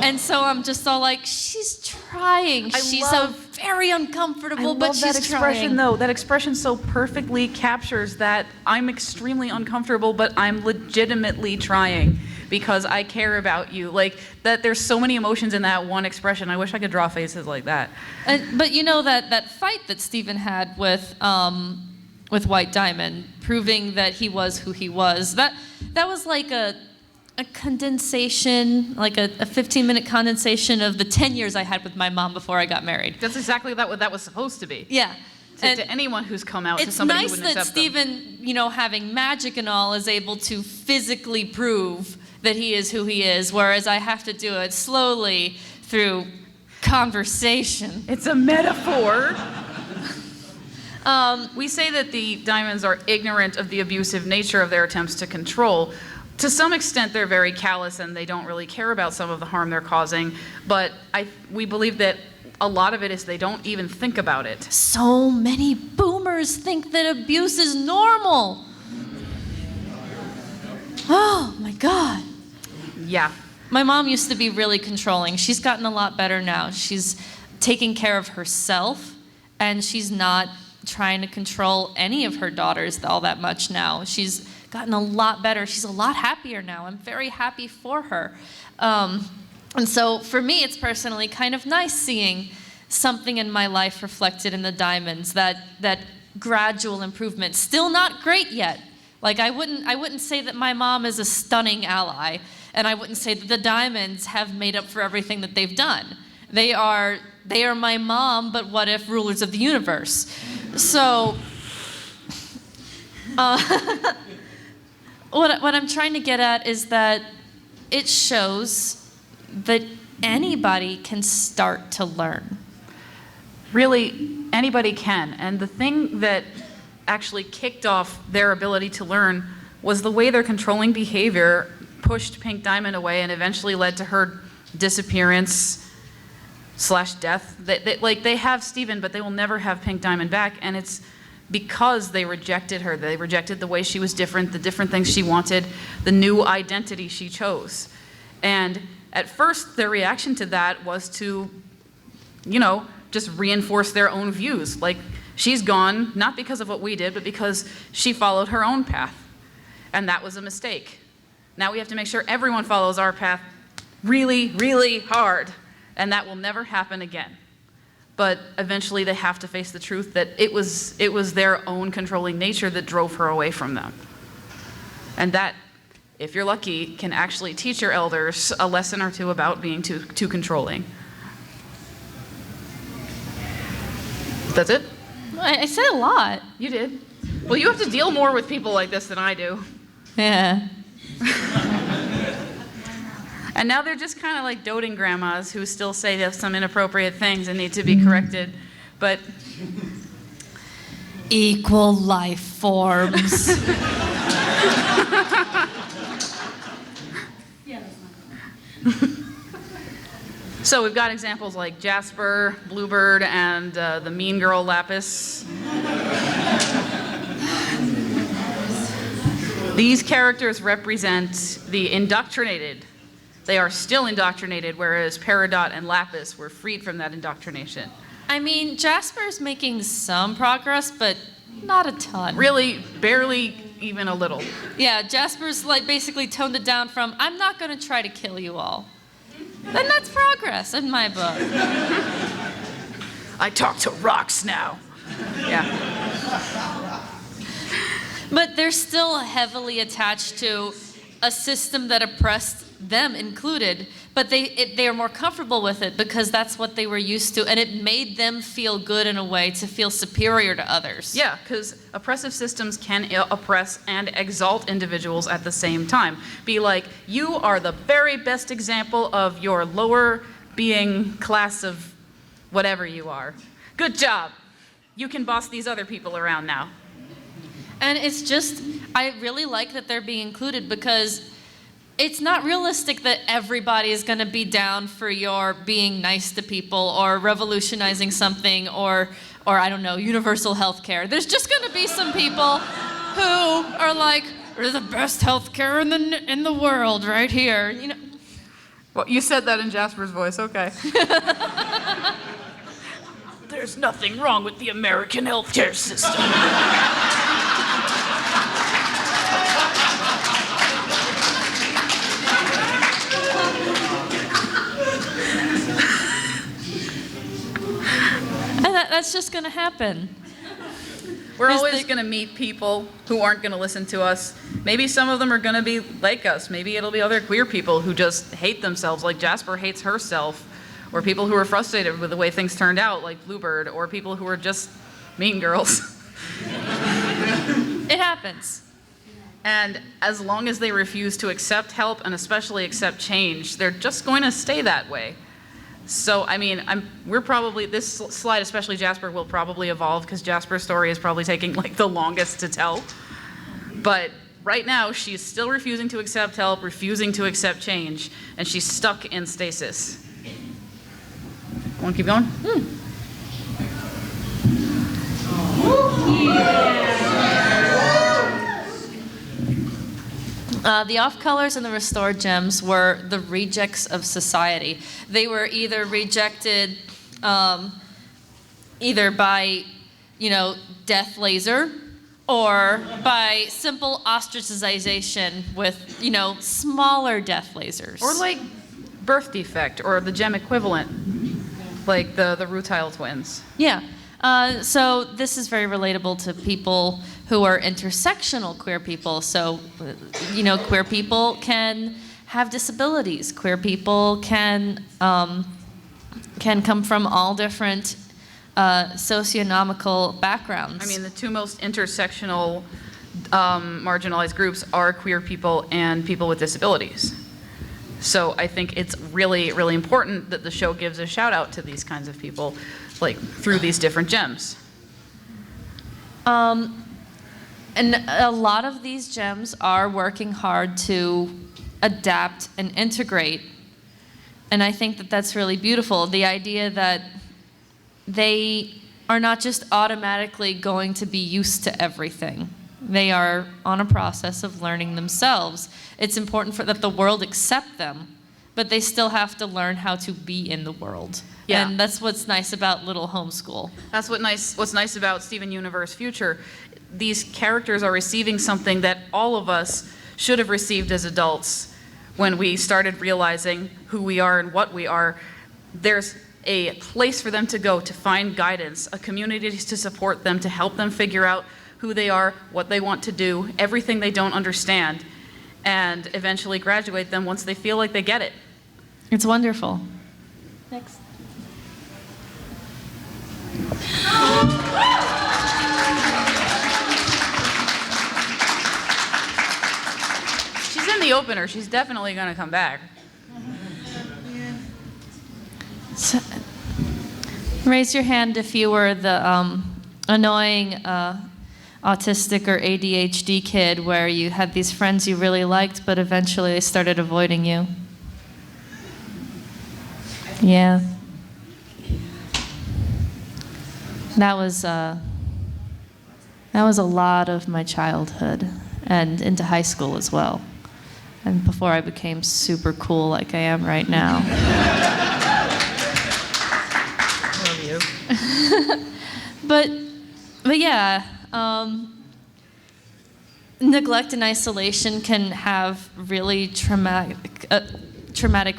And so I'm just all like, she's trying. She's so very uncomfortable, but she's that expression, trying. though. That expression so perfectly captures that I'm extremely uncomfortable, but I'm legitimately trying because I care about you. Like, that there's so many emotions in that one expression. I wish I could draw faces like that. But you know that fight that Stephen had with White Diamond, proving that he was who he was, that was like a condensation, like a 15-minute condensation of the 10 years I had with my mom before I got married. That's exactly what that was supposed to be. Yeah. To anyone who's come out to somebody who wouldn't accept them. It's nice that Stephen, you know, having magic and all, is able to physically prove that he is who he is, whereas I have to do it slowly through conversation. It's a metaphor. We say that the Diamonds are ignorant of the abusive nature of their attempts to control. To some extent, they're very callous and they don't really care about some of the harm they're causing, but we believe that a lot of it is they don't even think about it. So many boomers think that abuse is normal. Oh my God. Yeah. My mom used to be really controlling. She's gotten a lot better now. She's taking care of herself, and she's not trying to control any of her daughters all that much now. She's gotten a lot better. She's a lot happier now. I'm very happy for her. And so for me, it's personally kind of nice seeing something in my life reflected in the Diamonds, that gradual improvement. Still not great yet. Like, I wouldn't say that my mom is a stunning ally, And I wouldn't say that the diamonds have made up for everything that they've done. They are my mom, but what if rulers of the universe? So, what I'm trying to get at is that it shows that anybody can start to learn. Really, anybody can. And the thing that actually kicked off their ability to learn was the way their controlling behavior pushed Pink Diamond away and eventually led to her disappearance / death. They have Steven, but they will never have Pink Diamond back, and it's because they rejected her. They rejected the way she was different, the different things she wanted, the new identity she chose. And at first, their reaction to that was to, just reinforce their own views. Like, she's gone, not because of what we did, but because she followed her own path. And that was a mistake. Now we have to make sure everyone follows our path really, really hard. And that will never happen again. But eventually they have to face the truth that it was their own controlling nature that drove her away from them. And that, if you're lucky, can actually teach your elders a lesson or two about being too controlling. That's it? I said a lot. You did. Well, you have to deal more with people like this than I do. Yeah. And now they're just kind of like doting grandmas who still say some inappropriate things and need to be corrected. But equal life forms. Yeah, that's not so we've got examples like Jasper, Bluebird, and the mean girl Lapis. These characters represent the indoctrinated. They are still indoctrinated, whereas Peridot and Lapis were freed from that indoctrination. I mean, Jasper's making some progress, but not a ton. Really, barely even a little. Yeah, Jasper's like basically toned it down from, I'm not going to try to kill you all. Then that's progress in my book. I talk to rocks now. Yeah. But they're still heavily attached to a system that oppressed them included, but they are more comfortable with it because that's what they were used to, and it made them feel good in a way to feel superior to others. Yeah, because oppressive systems can oppress and exalt individuals at the same time. Be like, you are the very best example of your lower being class of whatever you are. Good job. You can boss these other people around now. And it's just, I really like that they're being included because it's not realistic that everybody is going to be down for your being nice to people or revolutionizing something or I don't know, universal health care. There's just going to be some people who are like, we're the best health care in the world right here. Well, you said that in Jasper's voice, okay. There's nothing wrong with the American healthcare system. And that's just going to happen. We're always going to meet people who aren't going to listen to us. Maybe some of them are going to be like us. Maybe it'll be other queer people who just hate themselves, like Jasper hates herself, or people who are frustrated with the way things turned out, like Bluebird, or people who are just mean girls. It happens. And as long as they refuse to accept help and especially accept change, they're just going to stay that way. So, I mean, we're probably, this slide, especially Jasper, will probably evolve because Jasper's story is probably taking like the longest to tell. But right now, she's still refusing to accept help, refusing to accept change, and she's stuck in stasis. Want to keep going? The off-colors and the restored gems were the rejects of society. They were either rejected either by, death laser or by simple ostracization with, smaller death lasers. Or like birth defect or the gem equivalent, like the Rutile twins. Yeah. So this is very relatable to people who are intersectional queer people. So, queer people can have disabilities. Queer people can come from all different socioeconomical backgrounds. I mean, the two most intersectional marginalized groups are queer people and people with disabilities. So I think it's really, really important that the show gives a shout out to these kinds of people, like through these different gems. And a lot of these gems are working hard to adapt and integrate. And I think that that's really beautiful. The idea that they are not just automatically going to be used to everything. They are on a process of learning themselves. It's important that the world accept them, but they still have to learn how to be in the world. Yeah. And that's what's nice about Little Homeschool. That's what's nice about Steven Universe Future. These characters are receiving something that all of us should have received as adults when we started realizing who we are and what we are. There's a place for them to go to find guidance, a community to support them, to help them figure out who they are, what they want to do, everything they don't understand, and eventually graduate them once they feel like they get it. It's wonderful. Next. She's in the opener. She's definitely going to come back. So, raise your hand if you were the annoying autistic or ADHD kid where you had these friends you really liked, but eventually they started avoiding you. Yeah. That was a lot of my childhood and into high school as well. And before I became super cool like I am right now. Love you. But yeah, neglect and isolation can have really traumatic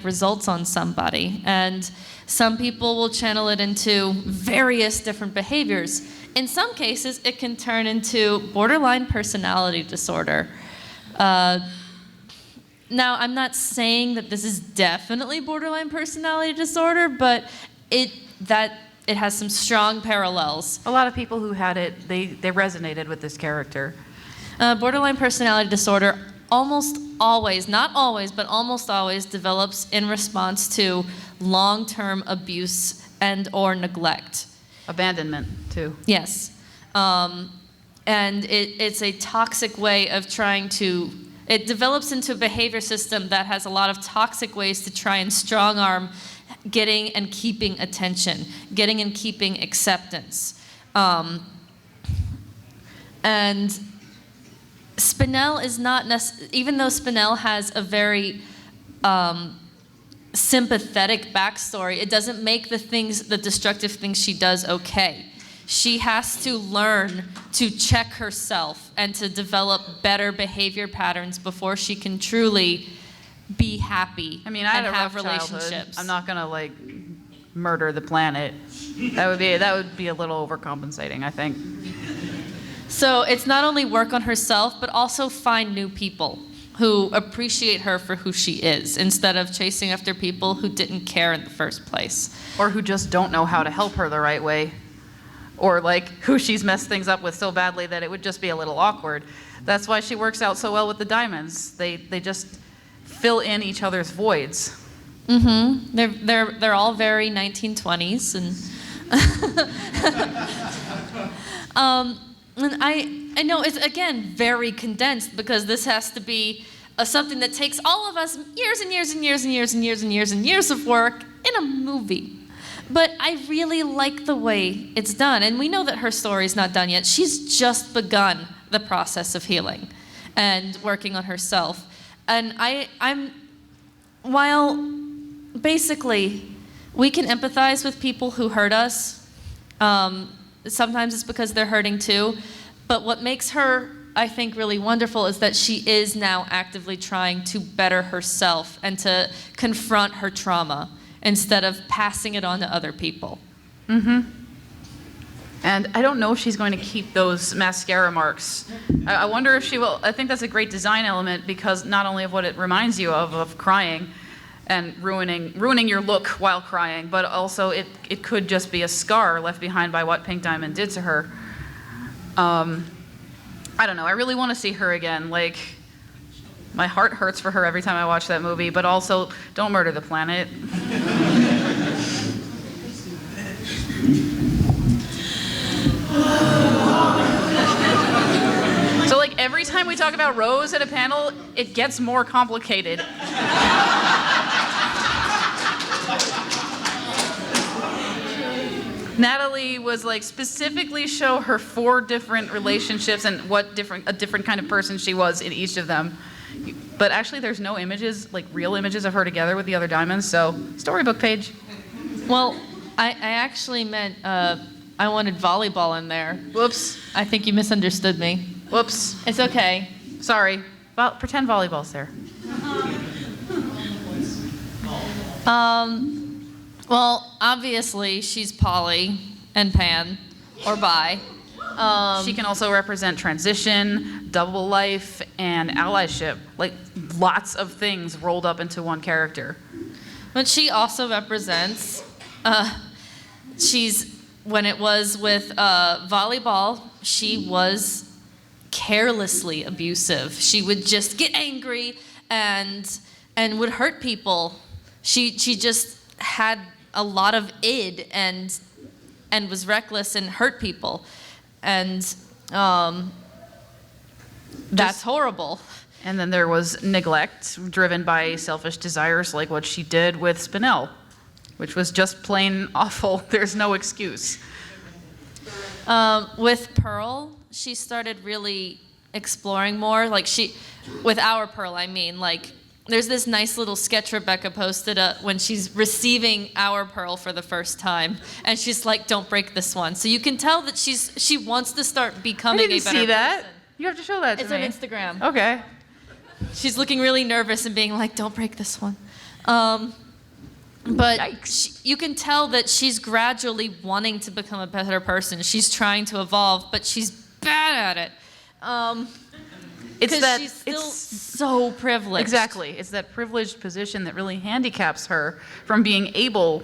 results on somebody. And some people will channel it into various different behaviors. In some cases, it can turn into borderline personality disorder. Now, I'm not saying that this is definitely borderline personality disorder, but it has some strong parallels. A lot of people who had it, they resonated with this character. Borderline personality disorder almost always, not always, but almost always develops in response to long-term abuse and or neglect. Abandonment, too. Yes. And it's a toxic way of trying to, it develops into a behavior system that has a lot of toxic ways to try and strong-arm getting and keeping attention, getting and keeping acceptance. And Spinell is not even though Spinell has a very sympathetic backstory, it doesn't make the destructive things she does okay. She has to learn to check herself and to develop better behavior patterns before she can truly be happy. I mean, I had and a have rough relationships. childhood. I'm not gonna like murder the planet. That would be a little overcompensating, I think. So it's not only work on herself, but also find new people who appreciate her for who she is, instead of chasing after people who didn't care in the first place. Or who just don't know how to help her the right way. Or like who she's messed things up with so badly that it would just be a little awkward. That's why she works out so well with the diamonds. They just fill in each other's voids. Mm-hmm. They're all very 1920s and and I know it's again very condensed because this has to be something that takes all of us years and years and years and years and years and years and years of work in a movie. But I really like the way it's done, and we know that her story's not done yet. She's just begun the process of healing and working on herself. And while basically we can empathize with people who hurt us, sometimes it's because they're hurting too, but what makes her, I think, really wonderful is that she is now actively trying to better herself and to confront her trauma instead of passing it on to other people. Mm-hmm. And I don't know if she's going to keep those mascara marks. I wonder if she will. I think that's a great design element because not only of what it reminds you of crying and ruining your look while crying, but also it could just be a scar left behind by what Pink Diamond did to her. I don't know. I really want to see her again. Like, my heart hurts for her every time I watch that movie, but also don't murder the planet. So like every time we talk about Rose at a panel, it gets more complicated. Natalie was like specifically show her 4 different relationships and a different kind of person she was in each of them. But actually there's no images, like real images of her together with the other diamonds, so storybook page. Well, I actually meant I wanted volleyball in there. Whoops. I think you misunderstood me. Whoops. It's okay. Sorry. Pretend volleyball's there. Well, obviously she's poly and pan or bi. She can also represent transition, double life, and allyship. Like lots of things rolled up into one character. But she also represents, when it was with volleyball, she was carelessly abusive. She would just get angry and would hurt people. She just had a lot of id and was reckless and hurt people. And that's horrible. And then there was neglect, driven by selfish desires like what she did with Spinel, which was just plain awful. There's no excuse. With Pearl, she started really exploring more. Like with our Pearl, I mean, like there's this nice little sketch Rebecca posted when she's receiving our Pearl for the first time, and she's like, "Don't break this one." So you can tell that she wants to start becoming a better person. I didn't see that. You have to show that to me. It's on Instagram. Okay. She's looking really nervous and being like, "Don't break this one." But you can tell that she's gradually wanting to become a better person. She's trying to evolve, but she's bad at it. Because she's still so privileged. Exactly. It's that privileged position that really handicaps her from being able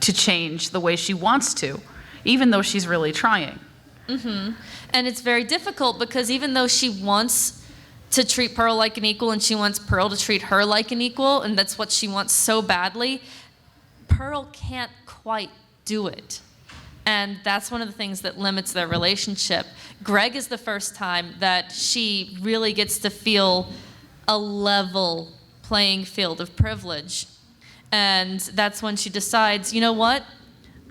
to change the way she wants to, even though she's really trying. Mm-hmm. And it's very difficult because even though she wants to treat Pearl like an equal and she wants Pearl to treat her like an equal, and that's what she wants so badly, Pearl can't quite do it. And that's one of the things that limits their relationship. Greg is the first time that she really gets to feel a level playing field of privilege. And that's when she decides, you know what?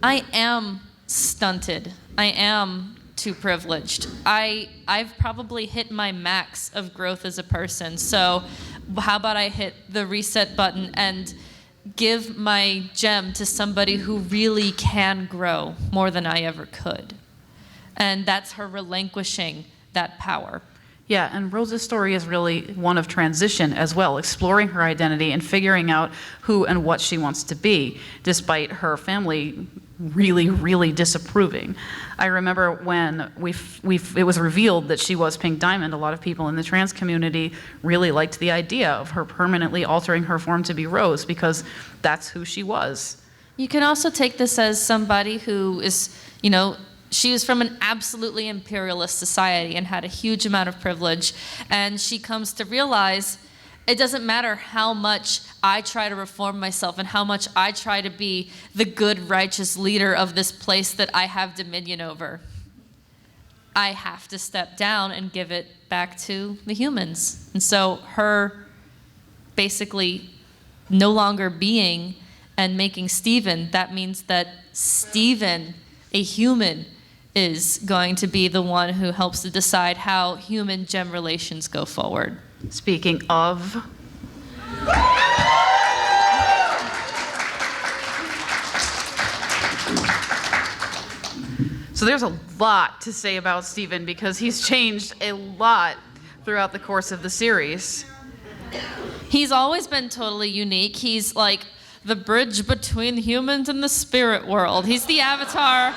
I am stunted. I am too privileged. I've probably hit my max of growth as a person. So how about I hit the reset button and give my gem to somebody who really can grow more than I ever could. And that's her relinquishing that power. Yeah, and Rose's story is really one of transition as well, exploring her identity and figuring out who and what she wants to be, despite her family really, really disapproving. I remember when it was revealed that she was Pink Diamond, a lot of people in the trans community really liked the idea of her permanently altering her form to be Rose because that's who she was. You can also take this as somebody who is, she was from an absolutely imperialist society and had a huge amount of privilege, and she comes to realize it doesn't matter how much I try to reform myself and how much I try to be the good, righteous leader of this place that I have dominion over. I have to step down and give it back to the humans. And so her basically no longer being and making Steven, that means that Steven, a human, is going to be the one who helps to decide how human-gem relations go forward. Speaking of, so there's a lot to say about Steven because he's changed a lot throughout the course of the series. He's always been totally unique. He's like the bridge between humans and the spirit world. He's the avatar.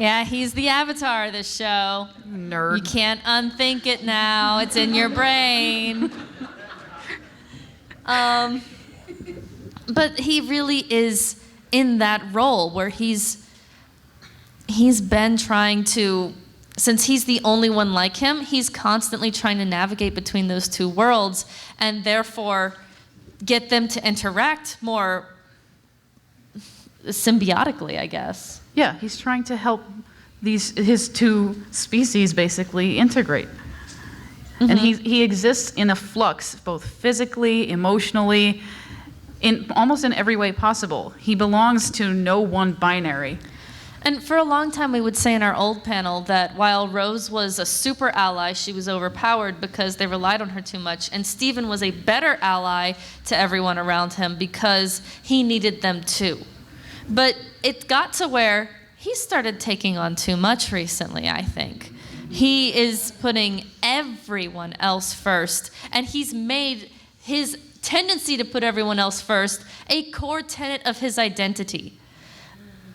Yeah, he's the avatar of this show. Nerd. You can't unthink it now. It's in your brain. But he really is in that role where he's been trying to, since he's the only one like him, he's constantly trying to navigate between those two worlds and therefore get them to interact more symbiotically, I guess. Yeah, he's trying to help his two species basically integrate. And he exists in a flux, both physically, emotionally, in almost in every way possible. He belongs to no one binary. And for a long time, we would say in our old panel that while Rose was a super ally, she was overpowered because they relied on her too much. And Steven was a better ally to everyone around him because he needed them too. But it got to where he started taking on too much recently, I think. He is putting everyone else first, and he's made his tendency to put everyone else first a core tenet of his identity.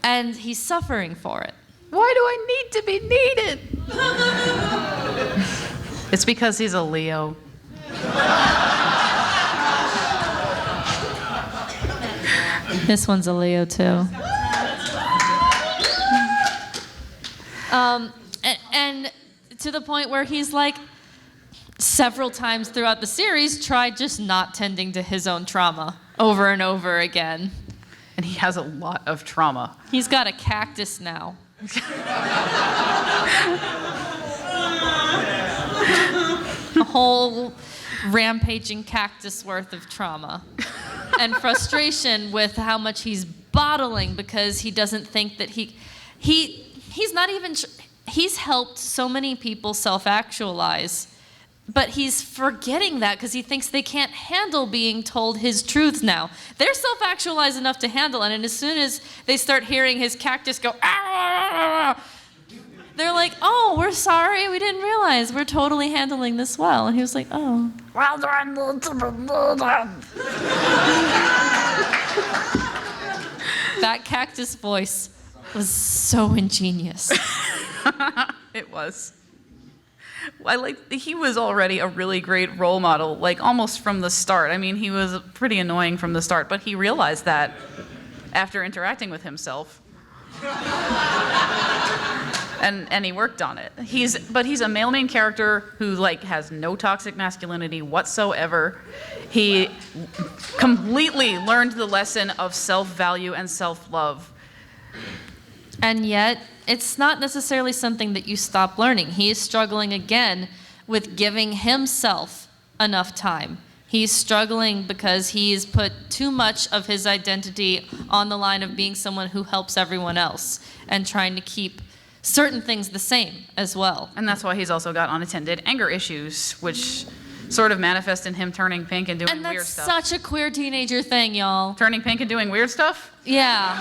And he's suffering for it. Why do I need to be needed? It's because he's a Leo. This one's a Leo too. And to the point where he's like, several times throughout the series, tried just not tending to his own trauma over and over again. And he has a lot of trauma. He's got a cactus now. A whole rampaging cactus worth of trauma. And frustration with how much he's bottling because he doesn't think that he's not even, he's helped so many people self-actualize, but he's forgetting that because he thinks they can't handle being told his truths now. They're self-actualized enough to handle it, and as soon as they start hearing his cactus go, ah, they're like, oh, we're sorry, we didn't realize, we're totally handling this well. And he was like, oh. Well done. That cactus voice was so ingenious. It was. He was already a really great role model, like almost from the start. I mean, he was pretty annoying from the start, but he realized that after interacting with himself. And he worked on it. But he's a male main character who has no toxic masculinity whatsoever. He completely learned the lesson of self-value and self-love. And yet, it's not necessarily something that you stop learning. He is struggling again with giving himself enough time. He's struggling because he's put too much of his identity on the line of being someone who helps everyone else and trying to keep certain things the same as well. And that's why he's also got unattended anger issues, which sort of manifest in him turning pink and doing weird stuff. And that's such a queer teenager thing, y'all. Turning pink and doing weird stuff? Yeah.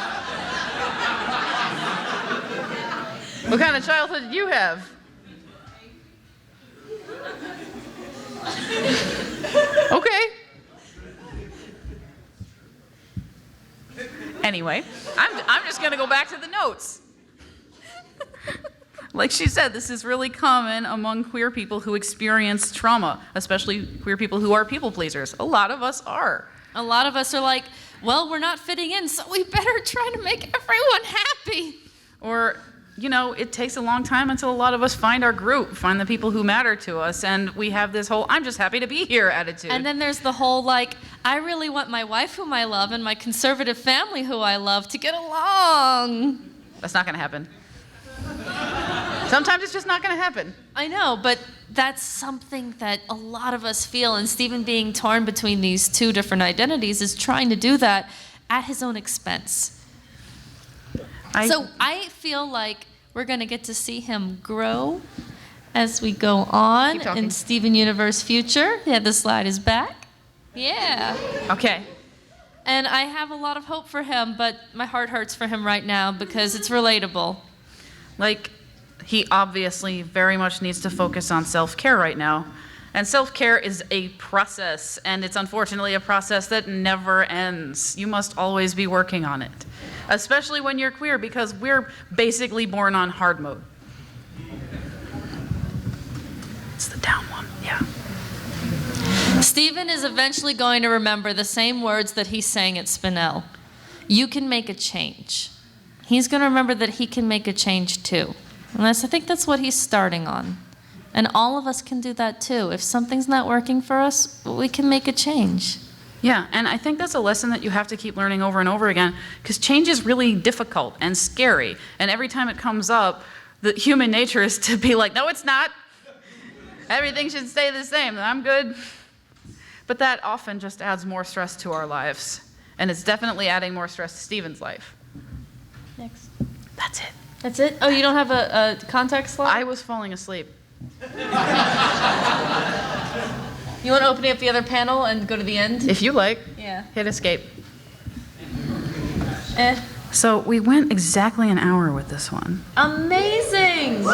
What kind of childhood did you have? Okay. Anyway, I'm just gonna go back to the notes. Like she said, this is really common among queer people who experience trauma, especially queer people who are people pleasers. A lot of us are. A lot of us are like, well, we're not fitting in, so we better try to make everyone happy. Or, it takes a long time until a lot of us find our group, find the people who matter to us, and we have this whole I'm just happy to be here attitude. And then there's the whole I really want my wife whom I love and my conservative family who I love to get along. That's not gonna happen. Sometimes it's just not gonna happen. I know, but that's something that a lot of us feel, and Steven being torn between these two different identities is trying to do that at his own expense. So I feel like we're going to get to see him grow as we go on in Steven Universe Future. Yeah, the slide is back. Yeah. Okay. And I have a lot of hope for him, but my heart hurts for him right now because it's relatable. He obviously very much needs to focus on self-care right now. And self-care is a process, and it's unfortunately a process that never ends. You must always be working on it, especially when you're queer, because we're basically born on hard mode. It's the down one, yeah. Stephen is eventually going to remember the same words that he sang at Spinell. You can make a change. He's going to remember that he can make a change too. And I think that's what he's starting on. And all of us can do that too. If something's not working for us, we can make a change. Yeah, and I think that's a lesson that you have to keep learning over and over again, because change is really difficult and scary. And every time it comes up, the human nature is to be like, no, it's not. Everything should stay the same. I'm good. But that often just adds more stress to our lives. And it's definitely adding more stress to Stephen's life. Next. That's it. That's it? Oh, you don't have a contact slot? I was falling asleep. You want to open up the other panel and go to the end? If you like, Yeah. hit escape. Eh. So we went exactly an hour with this one. Amazing!